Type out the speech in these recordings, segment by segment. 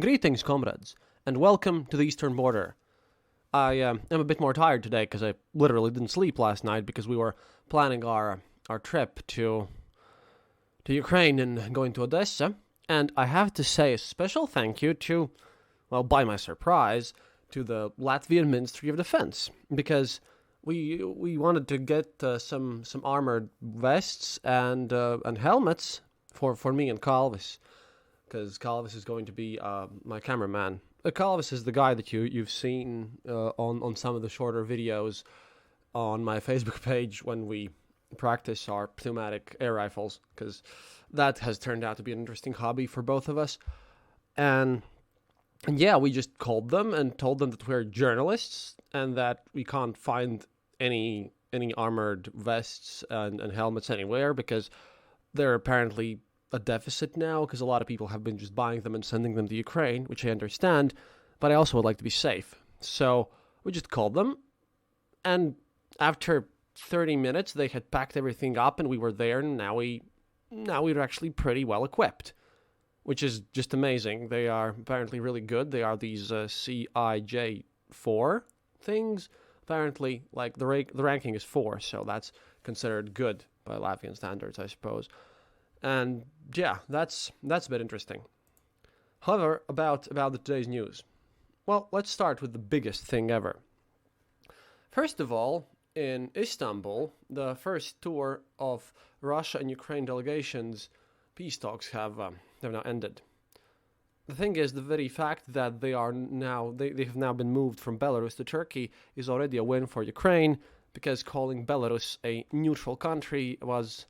Greetings, comrades, and welcome to the eastern border. I am a bit more tired today because I literally didn't sleep last night because we were planning our trip to Ukraine and going to Odessa. And I have to say a special thank you to, well, by my surprise, to the Latvian Ministry of Defense, because we wanted to get some armored vests and helmets for me and Kalvis, because Kalvis is going to be my cameraman. Kalvis is the guy that you've seen on some of the shorter videos on my Facebook page when we practice our pneumatic air rifles, because that has turned out to be an interesting hobby for both of us. And yeah, we just called them and told them that we're journalists and that we can't find any armored vests and helmets anywhere because they're apparently a deficit now, because a lot of people have been just buying them and sending them to Ukraine, which I understand, but I also would like to be safe. So we just called them, and after 30 minutes they had packed everything up and we were there, and now we're actually pretty well equipped, which is just amazing. They are apparently really good. They are these CIJ4 things. Apparently, like the ranking is 4, so that's considered good by Latvian standards, I suppose. And yeah, that's a bit interesting. However, about today's news. Well, let's start with the biggest thing ever. First of all, in Istanbul, the first tour of Russia and Ukraine delegations peace talks have now ended. The thing is, the very fact that they have now been moved from Belarus to Turkey is already a win for Ukraine, because calling Belarus a neutral country was,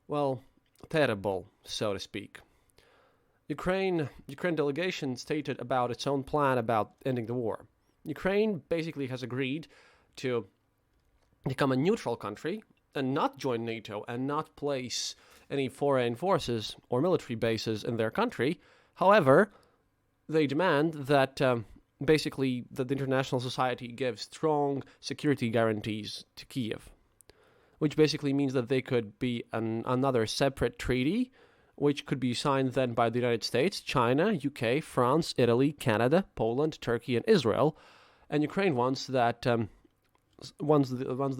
well, terrible, so to speak. Ukraine delegation stated about its own plan about ending the war. Ukraine basically has agreed to become a neutral country and not join NATO and not place any foreign forces or military bases in their country. However, they demand that basically that the international society gives strong security guarantees to Kiev, which basically means that they could be another separate treaty, which could be signed then by the United States, China, UK, France, Italy, Canada, Poland, Turkey, and Israel. And Ukraine wants that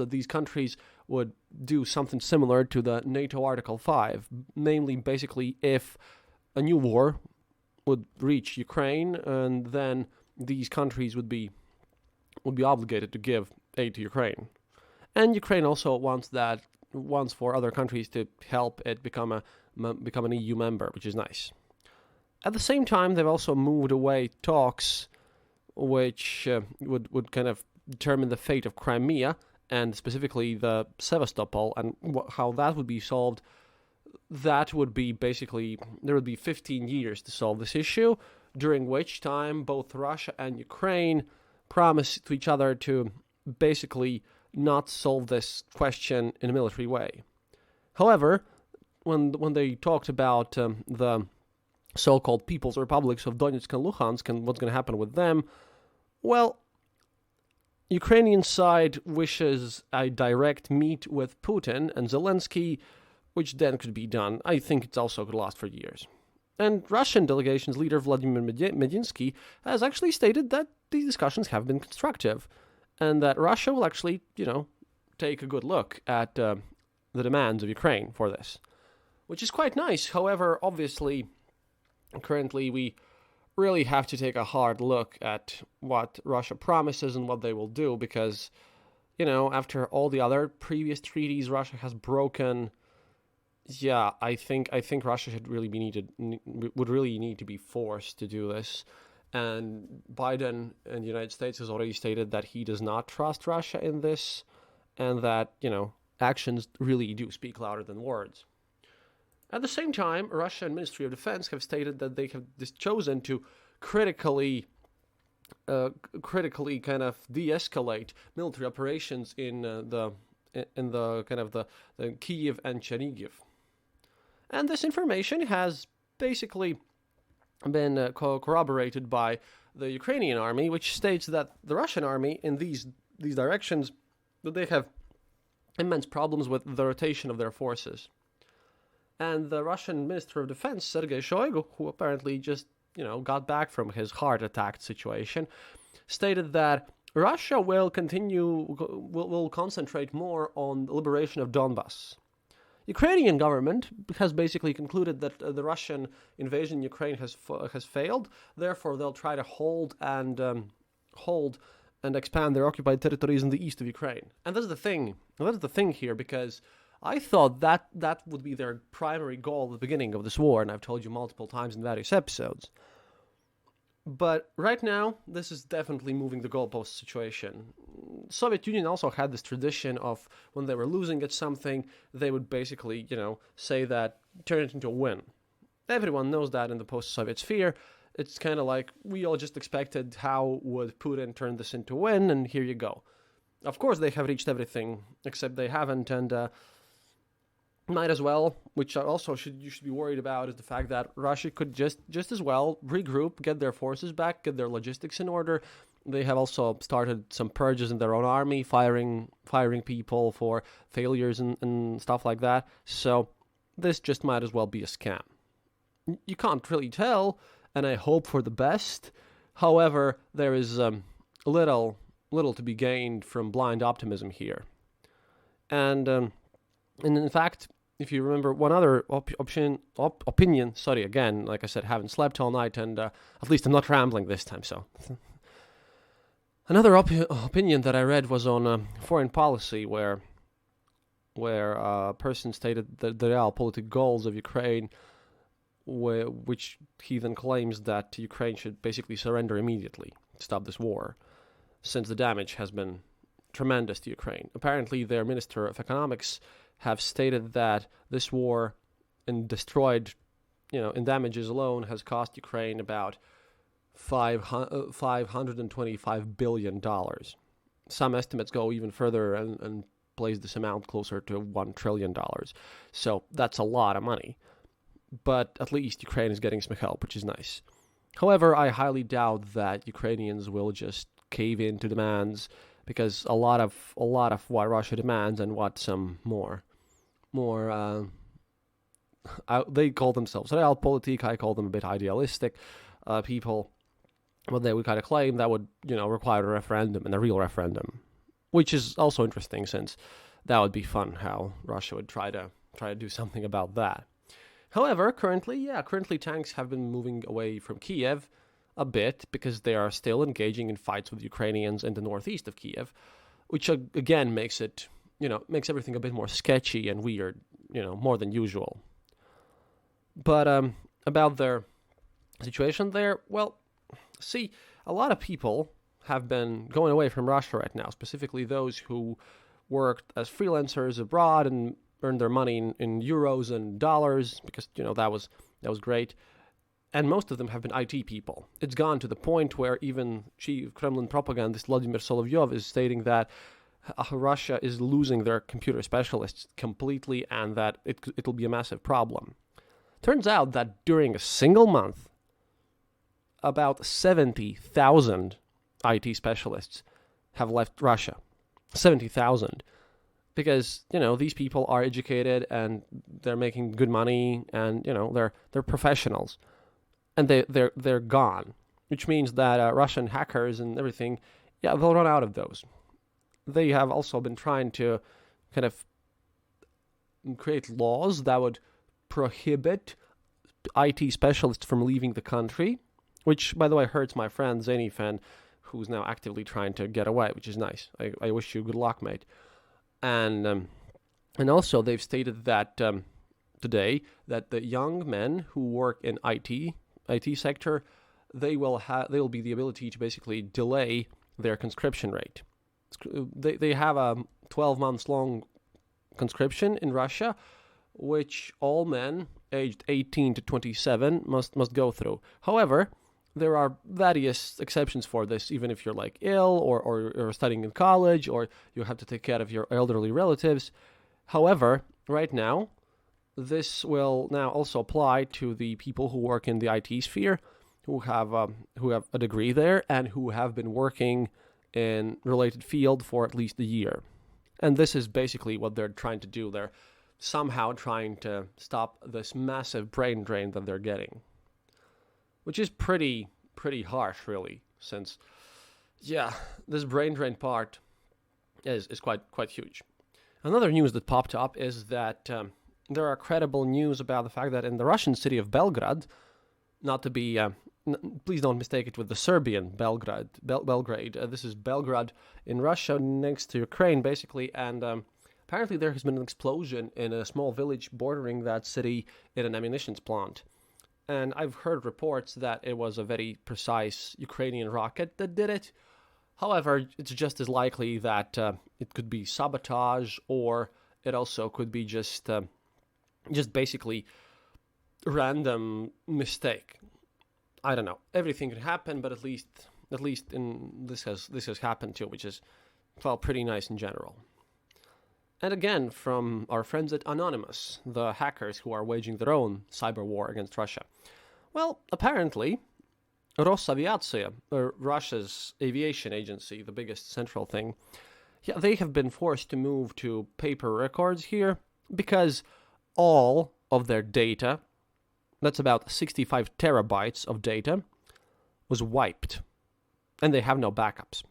these countries would do something similar to the NATO Article 5, namely, basically, if a new war would reach Ukraine, and then these countries would be obligated to give aid to Ukraine. And Ukraine also wants for other countries to help it become an EU member, which is nice. At the same time, they've also moved away talks which would kind of determine the fate of Crimea, and specifically the Sevastopol, and how that would be solved. That would be basically, there would be 15 years to solve this issue, during which time both Russia and Ukraine promise to each other to basically not solve this question in a military way. However, when they talked about the so-called People's Republics of Donetsk and Luhansk and what's going to happen with them, well, Ukrainian side wishes a direct meet with Putin and Zelensky, which then could be done. I think it also could last for years. And Russian delegation's leader Vladimir Medinsky has actually stated that these discussions have been constructive, and that Russia will actually, take a good look at the demands of Ukraine for this, which is quite nice. However, obviously, currently we really have to take a hard look at what Russia promises and what they will do, because, after all the other previous treaties Russia has broken, yeah, I think Russia would really need to be forced to do this. And Biden and the United States has already stated that he does not trust Russia in this, and that, actions really do speak louder than words. At the same time, Russian Ministry of Defense have stated that they have chosen to critically kind of de-escalate military operations in the Kyiv and Chernihiv. And this information has basically been corroborated by the Ukrainian army, which states that the Russian army in these directions, that they have immense problems with the rotation of their forces. And the Russian Minister of Defense, Sergei Shoigu, who apparently just got back from his heart attack situation, stated that Russia will concentrate more on the liberation of Donbass. Ukrainian government has basically concluded that the Russian invasion in Ukraine has failed. Therefore, they'll try to hold and expand their occupied territories in the east of Ukraine. And that's the thing. That's the thing here, because I thought that would be their primary goal at the beginning of this war, and I've told you multiple times in various episodes. But right now, this is definitely moving the goalpost situation. Soviet Union also had this tradition of when they were losing at something, they would basically, say that, turn it into a win. Everyone knows that in the post-Soviet sphere. It's kind of like, we all just expected how would Putin turn this into a win, and here you go. Of course, they have reached everything, except they haven't, and might as well, which also you should be worried about, is the fact that Russia could just as well regroup, get their forces back, get their logistics in order. They have also started some purges in their own army, firing people for failures and stuff like that. So this just might as well be a scam. You can't really tell, and I hope for the best. However, there is little to be gained from blind optimism here. And in fact, if you remember, one other opinion, sorry, again, like I said, haven't slept all night, and at least I'm not rambling this time, so. Another opinion that I read was on foreign policy, where a person stated that the realpolitik goals of Ukraine, which he then claims that Ukraine should basically surrender immediately to stop this war, since the damage has been tremendous to Ukraine. Apparently, their Minister of Economics have stated that this war in damages alone has cost Ukraine about $525 billion. Some estimates go even further and place this amount closer to $1 trillion. So that's a lot of money. But at least Ukraine is getting some help, which is nice. However, I highly doubt that Ukrainians will just cave in to demands, because a lot of what Russia demands and what some more they call themselves realpolitik, I call them a bit idealistic people, but they would kind of claim that would require a referendum, and a real referendum, which is also interesting, since that would be fun how Russia would try to do something about that. However, currently tanks have been moving away from Kiev a bit, because they are still engaging in fights with Ukrainians in the northeast of Kiev, which again makes everything a bit more sketchy and weird, more than usual. But about their situation there, well, see, a lot of people have been going away from Russia right now, specifically those who worked as freelancers abroad and earned their money in euros and dollars, because that was great. And most of them have been IT people. It's gone to the point where even chief Kremlin propagandist Vladimir Solovyov is stating that Russia is losing their computer specialists completely, and that it'll be a massive problem. Turns out that during a single month, about 70,000 IT specialists have left Russia. 70,000. Because, these people are educated and they're making good money, and, they're professionals. And they're gone, which means that Russian hackers and everything, they'll run out of those. They have also been trying to kind of create laws that would prohibit IT specialists from leaving the country, which, by the way, hurts my friend Zenifan, who's now actively trying to get away, which is nice. I wish you good luck, mate. And also they've stated that today that the young men who work in IT sector, they will be the ability to basically delay their conscription rate. They have a 12 months long conscription in Russia, which all men aged 18 to 27 must go through. However, there are various exceptions for this, even if you're like ill or you're studying in college, or you have to take care of your elderly relatives. However, right now, this will now also apply to the people who work in the IT sphere, who have a degree there and who have been working in related field for at least a year. And this is basically what they're trying to do. They're somehow trying to stop this massive brain drain that they're getting. which is pretty harsh, really, since yeah, this brain drain part is quite huge. Another news that popped up is that there are credible news about the fact that in the Russian city of Belgrade, not to be, please don't mistake it with the Serbian Belgrade. This is Belgrade in Russia, next to Ukraine, basically, and apparently there has been an explosion in a small village bordering that city in an ammunition plant. And I've heard reports that it was a very precise Ukrainian rocket that did it. However, it's just as likely that it could be sabotage, or it also could be just basically random mistake. I don't know. Everything could happen, but at least this has happened too, which is pretty nice in general. And again, from our friends at Anonymous, the hackers who are waging their own cyber war against Russia. Well, apparently, Rosaviatsia, Russia's aviation agency, the biggest central thing, yeah, they have been forced to move to paper records here because all of their data, that's about 65 terabytes of data, was wiped, and they have no backups.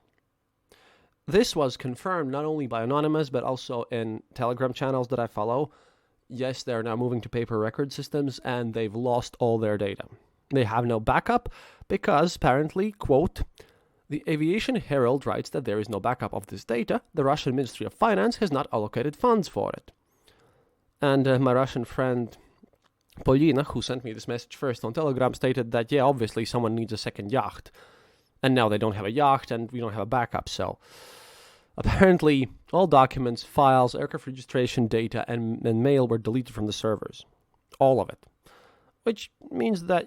This was confirmed not only by Anonymous, but also in Telegram channels that I follow. Yes, they're now moving to paper record systems, and they've lost all their data. They have no backup because, apparently, quote, the Aviation Herald writes that there is no backup of this data. The Russian Ministry of Finance has not allocated funds for it. And my Russian friend Polina, who sent me this message first on Telegram, stated that, yeah, obviously someone needs a second yacht. And now they don't have a yacht, and we don't have a backup, so apparently all documents, files, aircraft registration data, and mail were deleted from the servers. All of it. Which means that,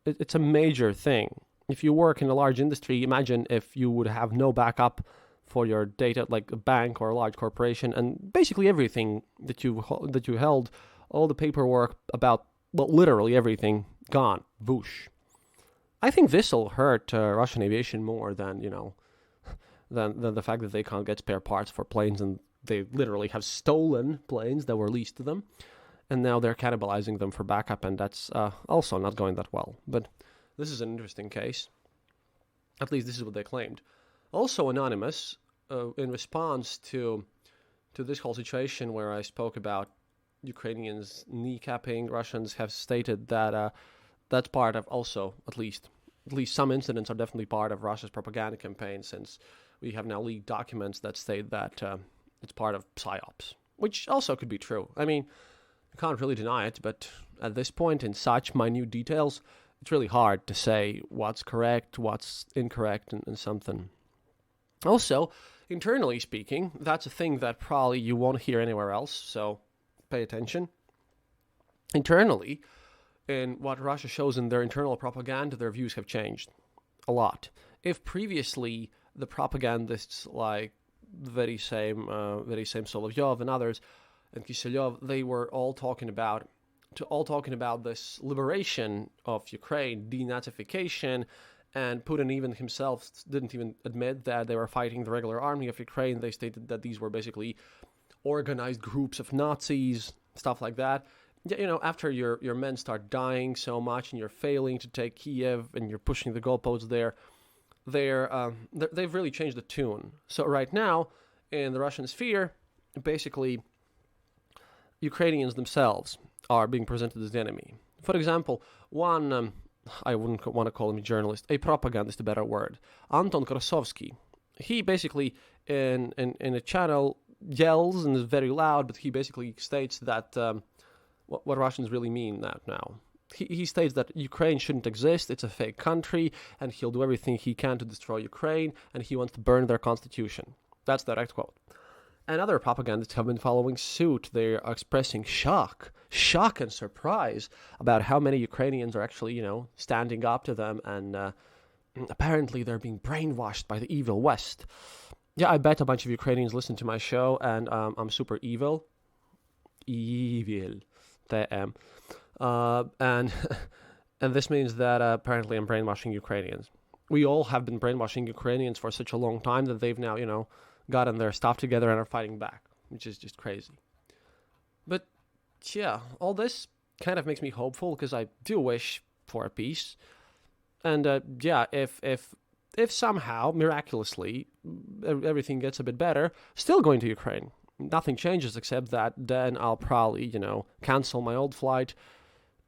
it's a major thing. If you work in a large industry, imagine if you would have no backup for your data, like a bank or a large corporation, and basically everything that you held, all the paperwork about, literally everything, gone. Whoosh. I think this will hurt Russian aviation more than, than the fact that they can't get spare parts for planes, and they literally have stolen planes that were leased to them, and now they're cannibalizing them for backup, and that's also not going that well. But this is an interesting case. At least this is what they claimed. Also, Anonymous, in response to this whole situation where I spoke about Ukrainians kneecapping Russians, have stated that that's part of also, at least some incidents are definitely part of Russia's propaganda campaign, since we have now leaked documents that state that it's part of PSYOPs, which also could be true. I mean, you can't really deny it, but at this point, in such minute details, it's really hard to say what's correct, what's incorrect, and something. Also, internally speaking, that's a thing that probably you won't hear anywhere else, so pay attention. Internally, in what Russia shows in their internal propaganda, their views have changed a lot. If previously the propagandists like very same Solovyov and others, and Kiselyov, they were all talking about this liberation of Ukraine, denazification, and Putin even himself didn't even admit that they were fighting the regular army of Ukraine. They stated that these were basically organized groups of Nazis, stuff like that. After your men start dying so much and you're failing to take Kiev and you're pushing the goalposts there, they've really changed the tune. So right now, in the Russian sphere, basically, Ukrainians themselves are being presented as the enemy. For example, one, I wouldn't want to call him a journalist, a propagandist, a better word, Anton Krasovsky. He basically, in a channel, yells and is very loud, but he basically states that what Russians really mean that now. He states that Ukraine shouldn't exist, it's a fake country, and he'll do everything he can to destroy Ukraine, and he wants to burn their constitution. That's the direct quote. And other propagandists have been following suit. They are expressing shock and surprise about how many Ukrainians are actually, standing up to them, and apparently they're being brainwashed by the evil West. Yeah, I bet a bunch of Ukrainians listen to my show, and I'm super evil. Evil. TM. And this means that apparently I'm brainwashing Ukrainians. We all have been brainwashing Ukrainians for such a long time that they've now, gotten their stuff together and are fighting back, which is just crazy. But, yeah, all this kind of makes me hopeful, because I do wish for a peace. And yeah, if somehow miraculously everything gets a bit better, still going to Ukraine. Nothing changes except that then I'll probably, cancel my old flight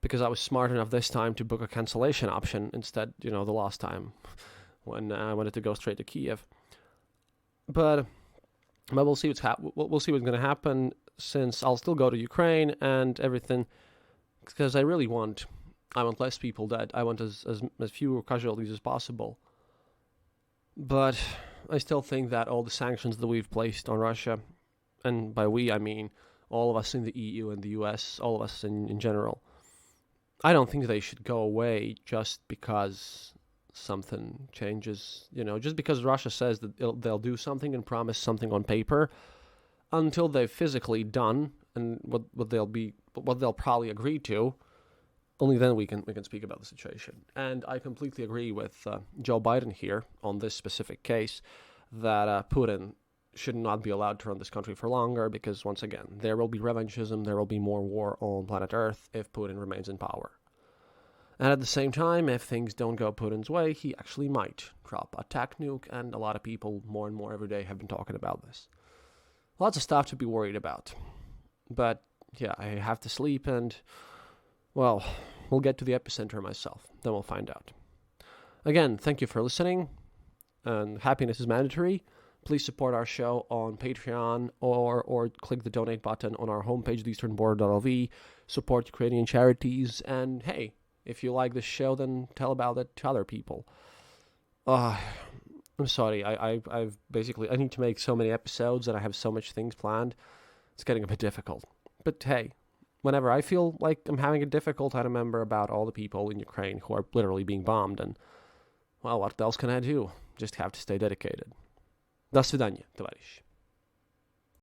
because I was smart enough this time to book a cancellation option instead, the last time when I wanted to go straight to Kiev. But we'll see we'll see what's going to happen, since I'll still go to Ukraine and everything, because I want less people dead. I want as few casualties as possible. But I still think that all the sanctions that we've placed on Russia, and by we I mean all of us in the EU and the US, all of us in general, I don't think they should go away just because something changes. Just because Russia says that they'll do something and promise something on paper, until they've physically done and what they'll probably agree to, only then we can speak about the situation. And I completely agree with Joe Biden here on this specific case, that Putin should not be allowed to run this country for longer, because once again, there will be revanchism, there will be more war on planet Earth if Putin remains in power. And at the same time, if things don't go Putin's way, he actually might drop a attack nuke, and a lot of people more and more every day have been talking about this. Lots of stuff to be worried about. But yeah, I have to sleep, and well, we'll get to the epicenter myself. Then we'll find out. Again, thank you for listening, and happiness is mandatory. Please support our show on Patreon or click the donate button on our homepage, theeasternborder.lv. Support Ukrainian charities, and hey, if you like this show, then tell about it to other people. I'm sorry, I need to make so many episodes and I have so much things planned. It's getting a bit difficult. But hey, whenever I feel like I'm having it difficult, I remember about all the people in Ukraine who are literally being bombed, and, well, what else can I do? Just have to stay dedicated. До свидания, товарищи.